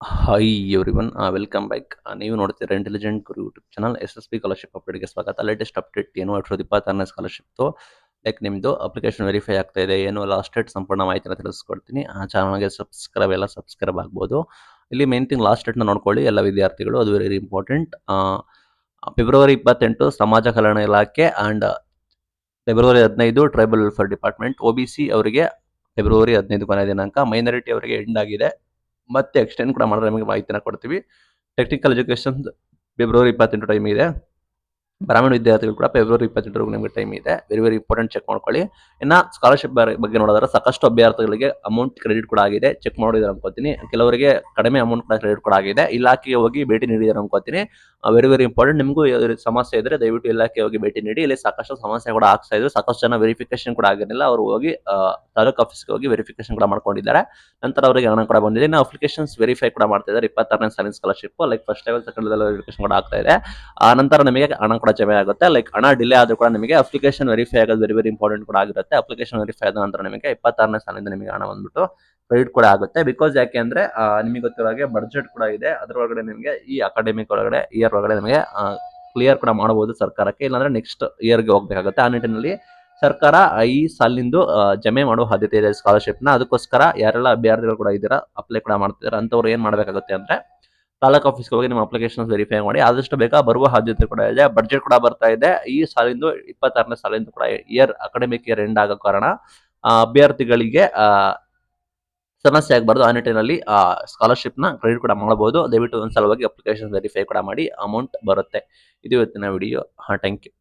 Hi everyone welcome back. ನೀವು ನೋಡ್ತೀರಾ intelligent ಗುರು YouTube channel. SSB scholarship ಅಪ್ಡೇಟ್ಗೆ ಸ್ವಾಗತ. ಲೇಟೆಸ್ಟ್ ಅಪ್ಡೇಟ್ ಏನು 2026ನೇ ಸ್ಕಾಲರ್ಶಿಪ್ದು ಲೈಕ್ ನಿಮ್ಮದು ಅಪ್ಲಿಕೇಶನ್ ವೆರಿಫೈ ಆಗ್ತಾ ಇದೆ. ಏನು ಲಾಸ್ಟ್ ಡೇಟ್ ಸಂಪೂರ್ಣ ಮಾಹಿತಿನ ತಿಳಿಸ್ಕೊಡ್ತೀನಿ. ಆ ಚಾನಲ್ಗೆ ಸಬ್ಸ್ಕ್ರೈಬ್ ಆಗ್ಬೋದು. ಇಲ್ಲಿ ಮೇನ್ ಥಿಂಗ್ ಲಾಸ್ಟ್ ಡೇಟ್ನ ನೋಡ್ಕೊಳ್ಳಿ ಎಲ್ಲ ವಿದ್ಯಾರ್ಥಿಗಳು, ಅದು ವೆರಿ ಇಂಪಾರ್ಟೆಂಟ್. ಫೆಬ್ರವರಿ 28 ಸಮಾಜ ಕಲ್ಯಾಣ ಇಲಾಖೆ and February 15 tribal welfare department. OBC ಅವರಿಗೆ ಫೆಬ್ರವರಿ 15 ಕೊನೆಯ ದಿನಾಂಕ, ಮೈನಾರಿಟಿ ಅವರಿಗೆ ಎಂಡ್ ಆಗಿದೆ. ಮತ್ತೆ ಎಕ್ಸ್ಟೆಂಡ್ ಕೂಡ ಮಾಡಿದ್ರೆ ನಿಮಗೆ ಮಾಹಿತಿನ ಕೊಡ್ತೀವಿ. ಟೆಕ್ನಿಕಲ್ ಎಜುಕೇಶನ್ ಫೆಬ್ರವರಿ 28 ಟೈಮ್ ಇದೆ. ಗ್ರಾಮೀಣ ವಿದ್ಯಾರ್ಥಿಗಳು ಕೂಡ ಫೆಬ್ರವರಿ 28 ನಿಮಗೆ ಟೈಮ್ ಇದೆ. ವೆರಿ ಇಂಪಾರ್ಟೆಂಟ್, ಚೆಕ್ ಮಾಡ್ಕೊಳ್ಳಿ. ಇನ್ನು ಸ್ಕಾಲರ್ಶಿಪ್ ಬಗ್ಗೆ ನೋಡಿದ್ರೆ ಸಾಕಷ್ಟು ಅಭ್ಯರ್ಥಿಗಳಿಗೆ ಅಮೌಂಟ್ ಕ್ರೆಡಿಟ್ ಕೂಡ ಆಗಿದೆ. ಚೆಕ್ ಮಾಡಿದ್ರೆ ಅನ್ಕೋತೀನಿ. ಕೆಲವರಿಗೆ ಕಡಿಮೆ ಅಮೌಂಟ್ ಕೂಡ ಕ್ರೆಡಿಟ್ ಕೂಡ ಆಗಿದೆ. ಇಲಾಖೆಗೆ ಹೋಗಿ ಭೇಟಿ ನೀಡಿದ್ರೆ ಅನ್ಕೋತೀನಿ. Very important. ನಿಮಗೂ ಸಮಸ್ಯೆ ಇದ್ರೆ ದಯವಿಟ್ಟು ಇಲಾಖೆ ಹೋಗಿ ಭೇಟಿ ನೀಡಿ. ಇಲ್ಲಿ ಸಾಕಷ್ಟು ಸಮಸ್ಯೆ ಕೂಡ ಆಗ್ತಾ ಇದ್ರು. ಸಾಕಷ್ಟು ಜನ ವೆರಿಫಿಕೇಶನ್ ಕೂಡ ಆಗಿರಲಿಲ್ಲ. ಅವರು ಹೋಗಿ ತಾಲೂಕು ಆಫೀಸ್ಗೆ ಹೋಗಿ ವೆರಿಫಿಕೇಶನ್ ಕೂಡ ಮಾಡ್ಕೊಂಡಿದ್ದಾರೆ. ನಂತರ ಅವರಿಗೆ ಹಣ ಕೂಡ ಬಂದಿದೆ. ಇನ್ನು ಅಪ್ಲಿಕೇಶನ್ಸ್ ವೆರಿಫೈ ಕೂಡ ಮಾಡ್ತಾ ಇದ್ದಾರೆ. 26ನೇ ಸಾಲಿನ scholarship like first level, second level verification ಕೂಡ ಆಗ್ತಾ ಇದೆ. ಆ ನಂತರ ನಿಮಗೆ ಹಣ ಕೂಡ ಜಮೆ ಆಗುತ್ತೆ. ಲೈಕ್ ಹಣ ಡಿಲೇ ಆದ್ರೂ ಕೂಡ ನಿಮಗೆ ಅಪ್ಲಿಕೇಶನ್ ವೆರಿಫೈ ಆಗೋದು ವೆರಿ ಇಂಪಾರ್ಟೆಂಟ್ ಕೂಡ ಆಗಿರುತ್ತೆ. ಅಪ್ಲಿಕೇಶನ್ ವೆರಿಫೈ ಆದ ನಂತರ ನಿಮಗೆ 26ನೇ ಸಾಲಿನಿಂದ ನಿಮಗೆ ಹಣ ಬಂದ್ಬಿಟ್ಟು ಕ್ರೆಡಿಟ್ ಕೂಡ ಆಗುತ್ತೆ. ಬಿಕಾಸ್ ಯಾಕೆ ಅಂದ್ರೆ ನಿಮಗೆ ಗೊತ್ತಿರೋ ಹಾಗೆ ಬಡ್ಜೆಟ್ ಕೂಡ ಇದೆ. ಅದರೊಳಗಡೆ ನಿಮಗೆ ಈ ಅಕಾಡೆಮಿಕ್ ಒಳಗಡೆ ಇಯರ್ ಒಳಗಡೆ ನಿಮಗೆ ಕ್ಲಿಯರ್ ಕೂಡ ಮಾಡಬಹುದು ಸರ್ಕಾರಕ್ಕೆ. ಇಲ್ಲಾಂದ್ರೆ ನೆಕ್ಸ್ಟ್ ಇಯರ್ಗೆ ಹೋಗ್ಬೇಕಾಗುತ್ತೆ. ಆ ನಿಟ್ಟಿನಲ್ಲಿ ಸರ್ಕಾರ ಈ ಸಾಲಿನಿಂದ ಜಮೆ ಮಾಡುವ ಸಾಧ್ಯತೆ ಇದೆ ಸ್ಕಾಲರ್ಶಿಪ್ನ. ಅದಕ್ಕೋಸ್ಕರ ಯಾರೆಲ್ಲ ಅಭ್ಯರ್ಥಿಗಳು ಕೂಡ ಇದ್ದೀರಾ, ಅಪ್ಲೈ ಕೂಡ ಮಾಡ್ತಿದ್ದಾರೆ ಅಂತವ್ರು ಏನ್ ಮಾಡಬೇಕಾಗುತ್ತೆ ಅಂದ್ರೆ ತಾಲೂಕು ಆಫೀಸ್ಗೆ ಹೋಗಿ ನಿಮ್ಮ ಅಪ್ಲಿಕೇಶನ್ ವೆರಿಫೈ ಮಾಡಿ. ಆದಷ್ಟು ಬೇಗ ಬರುವ ಸಾಧ್ಯತೆ ಕೂಡ ಇದೆ. ಬಡ್ಜೆಟ್ ಕೂಡ ಬರ್ತಾ ಇದೆ. ಈ ಸಾಲಿಂದು 26ನೇ ಸಾಲಿಂದು ಕೂಡ ಅಕಾಡೆಮಿಕ್ ಇಯರ್ ಎಂಡ್ ಆಗೋ ಕಾರಣ ಅಭ್ಯರ್ಥಿಗಳಿಗೆ ಸಮಸ್ಯೆ ಆಗಬಾರ್ದು. ಆ ನಿಟ್ಟಿನಲ್ಲಿ ಸ್ಕಾಲರ್ಶಿಪ್ನ ಕ್ರೆಡಿಟ್ ಕೂಡ ಮಾಡಬಹುದು. ದಯವಿಟ್ಟು ಒಂದ್ಸಲ ಹೋಗಿ ಅಪ್ಲಿಕೇಶನ್ ವೆರಿಫೈ ಕೂಡ ಮಾಡಿ, ಅಮೌಂಟ್ ಬರುತ್ತೆ. ಇದು ಇವತ್ತಿನ ವಿಡಿಯೋ. Thank you.